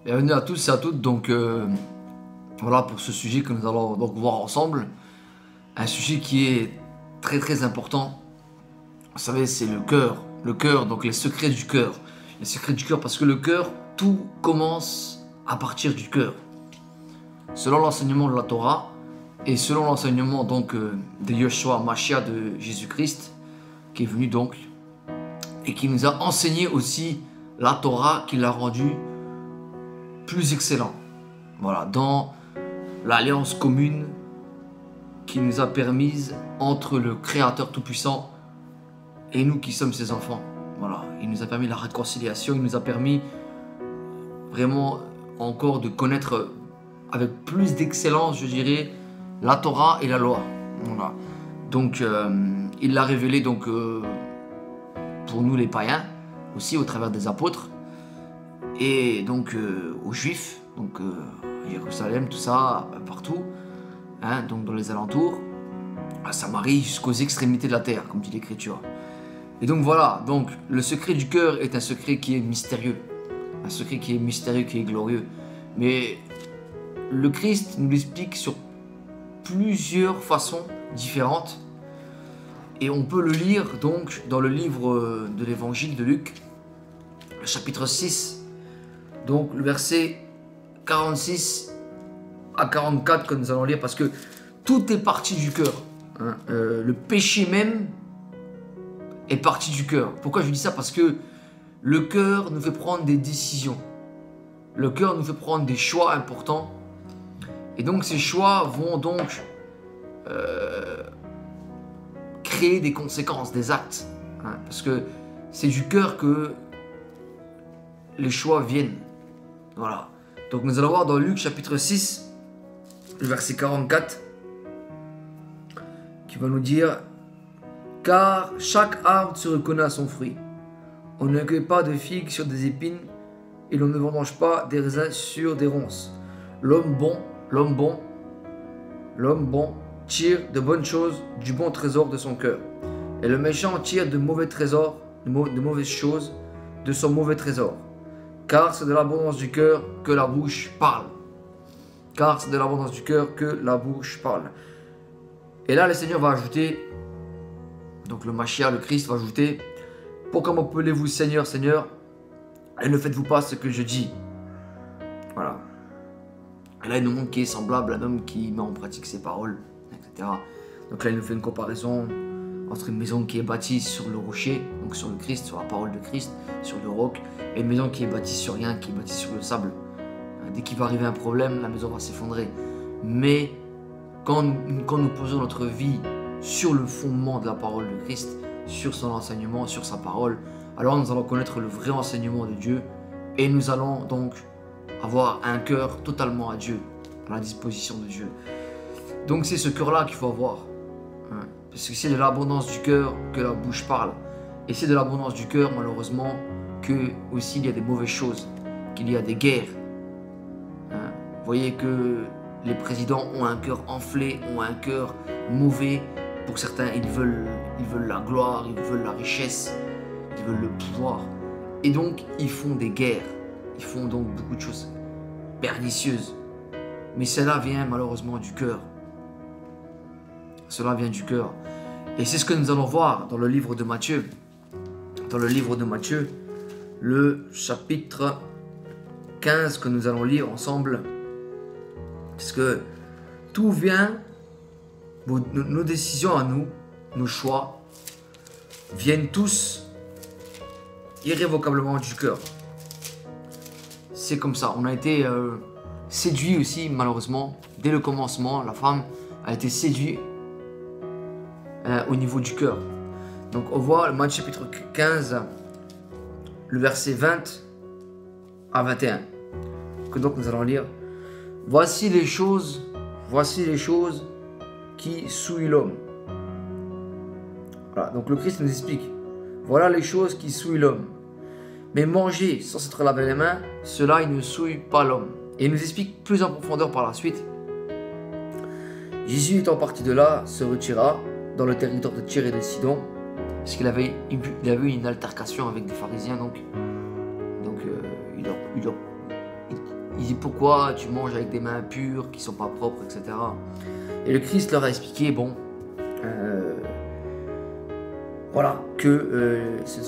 Bienvenue à tous et à toutes. Donc voilà pour ce sujet que nous allons donc voir ensemble. Un sujet qui est très très important. Vous savez, c'est le cœur. Le cœur, donc les secrets du cœur. Les secrets du cœur, parce que le cœur, tout commence à partir du cœur. Selon l'enseignement de la Torah et selon l'enseignement donc de Yeshua Mashiach de Jésus-Christ, qui est venu donc et qui nous a enseigné aussi la Torah, qui l'a rendu plus excellent. Voilà, dans l'alliance commune qui nous a permise entre le Créateur Tout-Puissant et nous qui sommes ses enfants. Voilà, il nous a permis la réconciliation, il nous a permis vraiment encore de connaître avec plus d'excellence, je dirais, la Torah et la loi. Voilà. Donc, il l'a révélé donc pour nous les païens, aussi au travers des apôtres, et donc aux Juifs, donc Jérusalem, tout ça, partout, hein, donc dans les alentours, à Samarie, jusqu'aux extrémités de la terre, comme dit l'Écriture. Et donc voilà, donc le secret du cœur est un secret qui est mystérieux, un secret qui est mystérieux, qui est glorieux. Mais le Christ nous l'explique sur plusieurs façons différentes, et on peut le lire donc dans le livre de l'Évangile de Luc, le chapitre 6, donc le verset 46 à 44 que nous allons lire, parce que tout est parti du cœur. Hein. Le péché même est parti du cœur. Pourquoi je dis ça? Parce que le cœur nous fait prendre des décisions. Le cœur nous fait prendre des choix importants. Et donc ces choix vont donc créer des conséquences, des actes. Hein, parce que c'est du cœur que les choix viennent. Voilà. Donc nous allons voir dans Luc chapitre 6, le verset 44, qui va nous dire: car chaque arbre se reconnaît à son fruit. On ne cueille pas de figues sur des épines, et l'on ne vendange pas des raisins sur des ronces. L'homme bon tire de bonnes choses du bon trésor de son cœur. Et le méchant tire de mauvais trésors, de mauvaises choses de son mauvais trésor. Car c'est de l'abondance du cœur que la bouche parle. Car c'est de l'abondance du cœur que la bouche parle. Et là, le Seigneur va ajouter, donc le Mashiach, le Christ va ajouter: pourquoi m'appelez-vous Seigneur, Seigneur, et ne faites-vous pas ce que je dis? Voilà. Et là, il nous montre qu'il est semblable à un homme qui met en pratique ses paroles, etc. Donc là, il nous fait une comparaison entre une maison qui est bâtie sur le rocher, donc sur le Christ, sur la parole de Christ, sur le roc, et une maison qui est bâtie sur rien, qui est bâtie sur le sable. Dès qu'il va arriver un problème, la maison va s'effondrer. Mais quand nous posons notre vie sur le fondement de la parole de Christ, sur son enseignement, sur sa parole, alors nous allons connaître le vrai enseignement de Dieu, et nous allons donc avoir un cœur totalement à Dieu, à la disposition de Dieu. Donc c'est ce cœur-là qu'il faut avoir. Hein. Parce que c'est de l'abondance du cœur que la bouche parle. Et c'est de l'abondance du cœur, malheureusement, que aussi il y a des mauvaises choses, qu'il y a des guerres. Hein. Vous voyez que les présidents ont un cœur enflé, ont un cœur mauvais. Pour certains, ils veulent la gloire, ils veulent la richesse, ils veulent le pouvoir. Et donc, ils font des guerres. Ils font donc beaucoup de choses pernicieuses. Mais cela vient malheureusement du cœur. Cela vient du cœur. Et c'est ce que nous allons voir dans le livre de Matthieu. Dans le livre de Matthieu, le chapitre 15 que nous allons lire ensemble. Parce que tout vient, nos décisions à nous, nos choix, viennent tous irrévocablement du cœur. C'est comme ça. On a été séduit aussi, malheureusement, dès le commencement. La femme a été séduite au niveau du cœur. Donc on voit le Matthieu chapitre 15, le verset 20 à 21. Que donc nous allons lire: voici les choses qui souillent l'homme. Voilà, donc le Christ nous explique: voilà les choses qui souillent l'homme. Mais manger sans s'être lavé les mains, cela il ne souille pas l'homme. Et il nous explique plus en profondeur par la suite. Jésus étant parti de là, se retira dans le territoire de Tyr et de Sidon, parce qu'il avait eu une altercation avec des pharisiens, donc il Il dit pourquoi tu manges avec des mains impures qui sont pas propres, etc. Et le Christ leur a expliqué, bon, voilà, que ce ne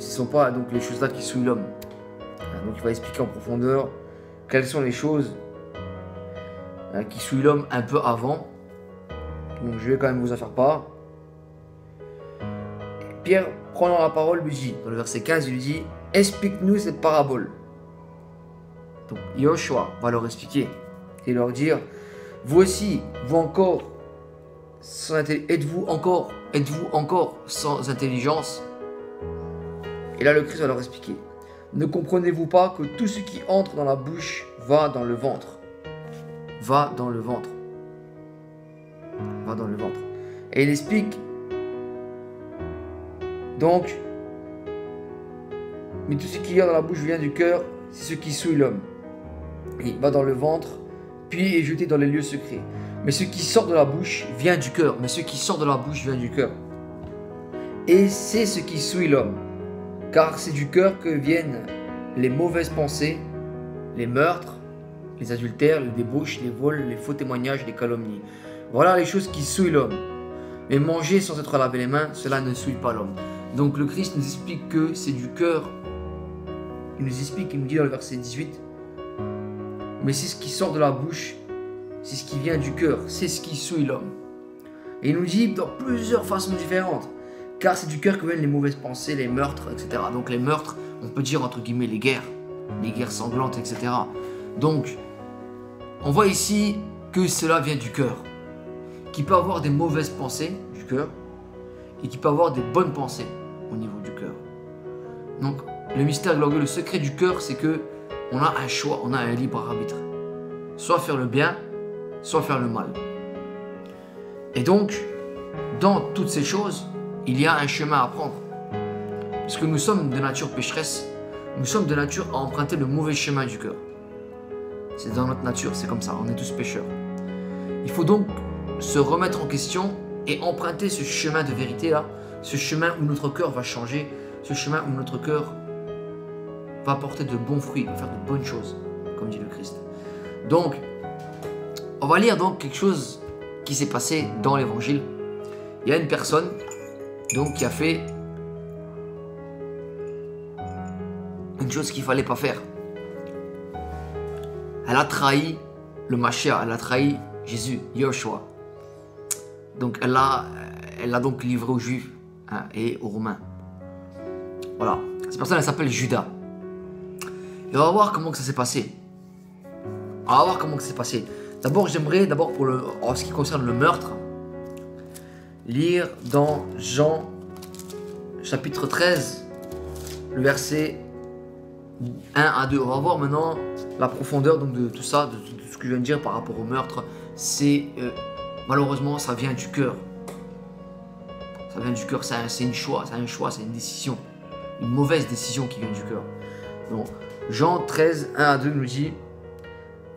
sont pas donc les choses là qui souillent l'homme. Donc il va expliquer en profondeur quelles sont les choses qui souillent l'homme un peu avant. Donc je vais quand même vous en faire part. Pierre, prenant la parole, lui dit, dans le verset 15, il lui dit, explique-nous cette parabole. Donc Yoshua va leur expliquer et leur dire, vous aussi, vous encore, êtes-vous encore sans intelligence? Et là le Christ va leur expliquer, ne comprenez-vous pas que tout ce qui entre dans la bouche va dans le ventre? Va dans le ventre. Va dans le ventre. Et il explique, donc, mais tout ce qui est dans la bouche vient du cœur, c'est ce qui souille l'homme. Il va dans le ventre, puis est jeté dans les lieux secrets. Mais ce qui sort de la bouche vient du cœur. Mais ce qui sort de la bouche vient du cœur. Et c'est ce qui souille l'homme. Car c'est du cœur que viennent les mauvaises pensées, les meurtres, les adultères, les débauches, les vols, les faux témoignages, les calomnies. Voilà les choses qui souillent l'homme. Mais manger sans être lavé les mains, cela ne souille pas l'homme. Donc le Christ nous explique que c'est du cœur. Il nous explique, il nous dit dans le verset 18, mais c'est ce qui sort de la bouche, c'est ce qui vient du cœur, c'est ce qui souille l'homme. Et il nous dit dans plusieurs façons différentes, car c'est du cœur que viennent les mauvaises pensées, les meurtres, etc. Donc les meurtres, on peut dire entre guillemets les guerres sanglantes, etc. Donc, on voit ici que cela vient du cœur, qui peut avoir des mauvaises pensées du cœur et qui peut avoir des bonnes pensées au niveau du cœur. Donc, le mystère glorieux, le secret du cœur, c'est que on a un choix, on a un libre arbitre. Soit faire le bien, soit faire le mal. Et donc, dans toutes ces choses, il y a un chemin à prendre. Parce que nous sommes de nature pécheresse, nous sommes de nature à emprunter le mauvais chemin du cœur. C'est dans notre nature, c'est comme ça, on est tous pécheurs. Il faut donc se remettre en question et emprunter ce chemin de vérité là, ce chemin où notre cœur va changer, ce chemin où notre cœur va porter de bons fruits, va faire de bonnes choses, comme dit le Christ. Donc, on va lire donc quelque chose qui s'est passé dans l'évangile. Il y a une personne donc qui a fait une chose qu'il ne fallait pas faire. Elle a trahi le Mashiach, elle a trahi Jésus, Yoshua. Donc elle l'a donc livré aux Juifs et aux Romains. Voilà. Cette personne, elle s'appelle Judas. Et on va voir comment que ça s'est passé. On va voir comment que ça s'est passé. D'abord, j'aimerais, en ce qui concerne le meurtre, lire dans Jean chapitre 13, le verset 1 à 2. On va voir maintenant la profondeur donc, de tout ça, de tout ce que je viens de dire par rapport au meurtre. C'est malheureusement, ça vient du cœur. Ça vient du cœur, c'est un choix, c'est une décision. Une mauvaise décision qui vient du cœur. Donc, Jean 13, 1 à 2 nous dit,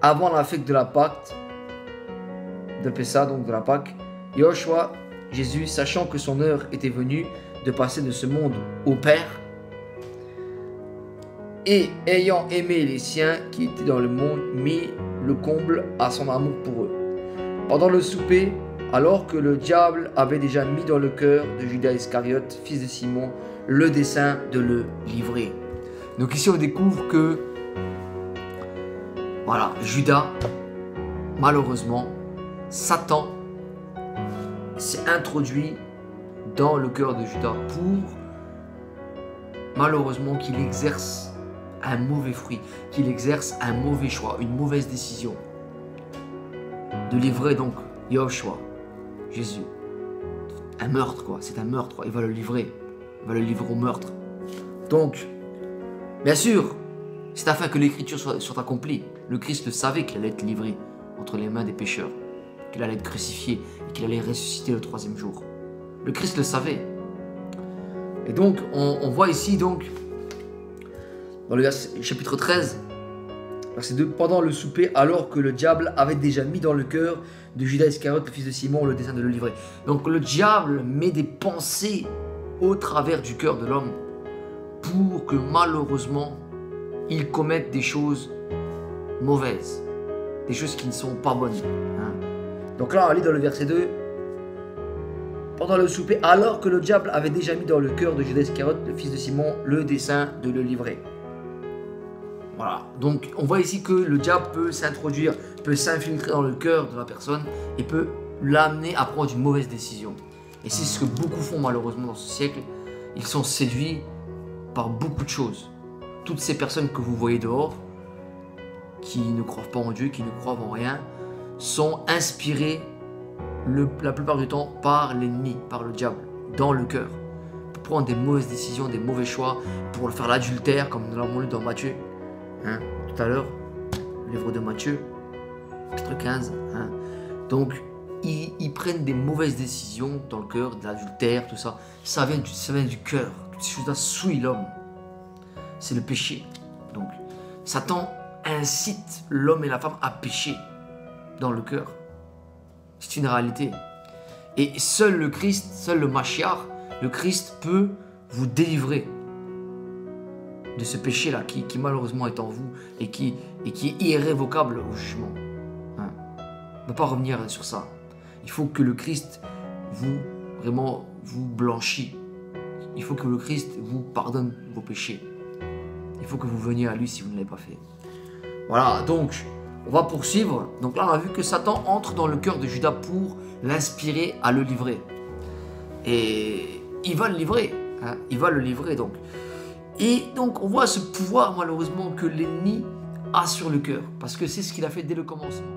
avant la fête de la Pâque, de Pessa, donc de la Pâque, Yoshua, Jésus, sachant que son heure était venue de passer de ce monde au Père, et ayant aimé les siens qui étaient dans le monde, mit le comble à son amour pour eux. Pendant le souper, alors que le diable avait déjà mis dans le cœur de Judas Iscariote, fils de Simon, le dessein de le livrer. Donc ici on découvre que, voilà, Judas, malheureusement, Satan s'est introduit dans le cœur de Judas pour, malheureusement, qu'il exerce un mauvais fruit, qu'il exerce un mauvais choix, une mauvaise décision. De livrer donc Yoshua, Jésus. Un meurtre quoi, c'est un meurtre quoi. Il va le livrer au meurtre. Donc, bien sûr, c'est afin que l'écriture soit accomplie. Le Christ le savait qu'il allait être livré entre les mains des pécheurs, qu'il allait être crucifié et qu'il allait ressusciter le 3e jour. Le Christ le savait. Et donc, on voit ici donc, dans le chapitre 13, verset 2, pendant le souper, alors que le diable avait déjà mis dans le cœur de Judas Iscariote, le fils de Simon, le dessein de le livrer. Donc le diable met des pensées au travers du cœur de l'homme pour que malheureusement, il commette des choses mauvaises, des choses qui ne sont pas bonnes. Hein. Donc là, on lit dans le verset 2. Pendant le souper, alors que le diable avait déjà mis dans le cœur de Judas Iscariote, le fils de Simon, le dessein de le livrer. Voilà, donc on voit ici que le diable peut s'introduire, peut s'infiltrer dans le cœur de la personne et peut l'amener à prendre une mauvaise décision. Et c'est ce que beaucoup font malheureusement dans ce siècle. Ils sont séduits par beaucoup de choses. Toutes ces personnes que vous voyez dehors, qui ne croient pas en Dieu, qui ne croient en rien, sont inspirées la plupart du temps par l'ennemi, par le diable, dans le cœur. Pour prendre des mauvaises décisions, des mauvais choix, pour faire l'adultère, comme nous l'avons lu dans Matthieu. Hein, tout à l'heure, le livre de Matthieu, chapitre 15. Hein. Donc, ils prennent des mauvaises décisions dans le cœur, de l'adultère, tout ça. Ça vient du cœur. Toutes ces choses-là souillent l'homme. C'est le péché. Donc, Satan incite l'homme et la femme à pécher dans le cœur. C'est une réalité. Et seul le Christ, seul le Mashiach, le Christ peut vous délivrer de ce péché-là qui malheureusement est en vous et qui est irrévocable au jugement. Hein. On ne peut pas revenir sur ça. Il faut que le Christ vous blanchisse. Il faut que le Christ vous pardonne vos péchés. Il faut que vous veniez à lui si vous ne l'avez pas fait. Voilà, donc on va poursuivre. Donc là, on a vu que Satan entre dans le cœur de Judas pour l'inspirer à le livrer. Et il va le livrer. Hein, il va le livrer donc. Et donc on voit ce pouvoir malheureusement que l'ennemi a sur le cœur. Parce que c'est ce qu'il a fait dès le commencement.